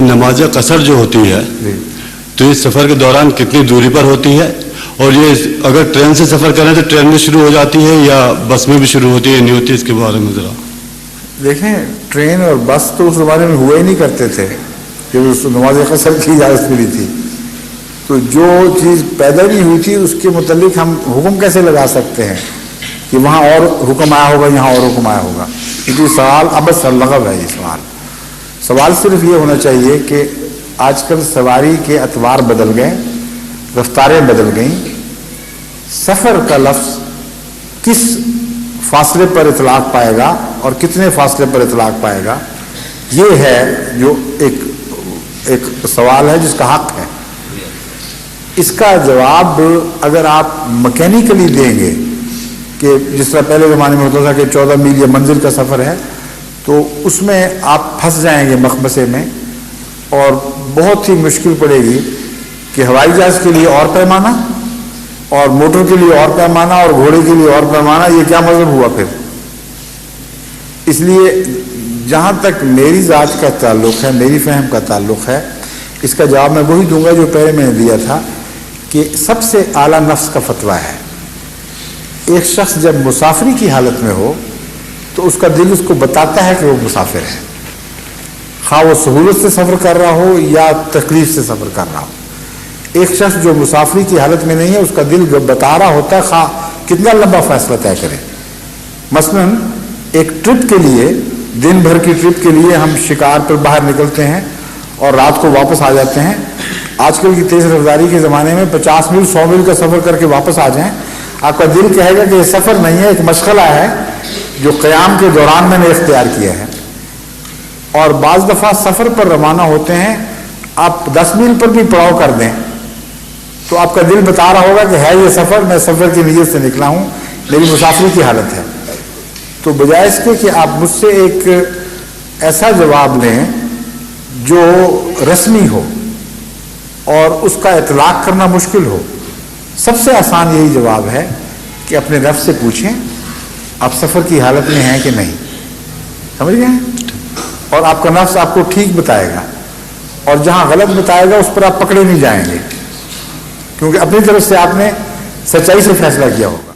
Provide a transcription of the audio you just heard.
نماز قصر جو ہوتی ہے تو اس سفر کے دوران کتنی دوری پر ہوتی ہے، اور یہ اگر ٹرین سے سفر کریں تو ٹرین میں شروع ہو جاتی ہے یا بس میں بھی شروع ہوتی ہے، نہیں ہوتی؟ اس کے بارے میں ذرا دیکھیں، ٹرین اور بس تو اس زمانے میں ہوا ہی نہیں کرتے تھے کہ اس نماز قصر کی اجازت ملی تھی. تو جو چیز پیدا نہیں ہوئی تھی اس کے متعلق ہم حکم کیسے لگا سکتے ہیں کہ وہاں اور حکم آیا ہوگا یہاں اور حکم آیا ہوگا؟ کیونکہ سوال ابس لغو ہے. یہ سوال صرف یہ ہونا چاہیے کہ آج کل سواری کے اطوار بدل گئے، رفتاریں بدل گئیں، سفر کا لفظ کس فاصلے پر اطلاق پائے گا اور کتنے فاصلے پر اطلاق پائے گا، یہ ہے جو ایک سوال ہے جس کا حق ہے. اس کا جواب اگر آپ مکینیکلی دیں گے کہ جس طرح پہلے زمانے میں ہوتا تھا کہ 14 میل یا منزل کا سفر ہے، تو اس میں آپ پھنس جائیں گے مخمصے میں، اور بہت ہی مشکل پڑے گی کہ ہوائی جہاز کے لیے اور پیمانہ اور موٹر کے لیے اور پیمانہ اور گھوڑے کے لیے اور پیمانہ، یہ کیا مذہب ہوا پھر؟ اس لیے جہاں تک میری ذات کا تعلق ہے، میری فہم کا تعلق ہے، اس کا جواب میں وہی دوں گا جو پہلے میں نے دیا تھا کہ سب سے اعلیٰ نفس کا فتویٰ ہے. ایک شخص جب مسافری کی حالت میں ہو تو اس کا دل اس کو بتاتا ہے کہ وہ مسافر ہے، خواہ وہ سہولت سے سفر کر رہا ہو یا تکلیف سے سفر کر رہا ہو. ایک شخص جو مسافری کی حالت میں نہیں ہے اس کا دل بتا رہا ہوتا ہے خواہ کتنا لمبا فاصلہ طے کرے. مثلا ایک ٹرپ کے لیے، دن بھر کی ٹرپ کے لیے ہم شکار پر باہر نکلتے ہیں اور رات کو واپس آ جاتے ہیں. آج کل کی تیز رفتاری کے زمانے میں 50 میل 100 میل کا سفر کر کے واپس آ جائیں، آپ کا دل کہے گا کہ یہ سفر نہیں ہے، ایک مشغلہ ہے جو قیام کے دوران میں نے اختیار کیا ہے. اور بعض دفعہ سفر پر روانہ ہوتے ہیں، آپ 10 میل پر بھی پڑاؤ کر دیں تو آپ کا دل بتا رہا ہوگا کہ ہے یہ سفر، میں سفر کی نیت سے نکلا ہوں، میری مسافری کی حالت ہے. تو بجائے اس کے کہ آپ مجھ سے ایک ایسا جواب لیں جو رسمی ہو اور اس کا اطلاق کرنا مشکل ہو، سب سے آسان یہی جواب ہے کہ اپنے نفس سے پوچھیں آپ سفر کی حالت میں ہیں کہ نہیں. سمجھ گئے؟ اور آپ کا نفس آپ کو ٹھیک بتائے گا، اور جہاں غلط بتائے گا اس پر آپ پکڑے نہیں جائیں گے، کیونکہ اپنی طرف سے آپ نے سچائی سے فیصلہ کیا ہوگا.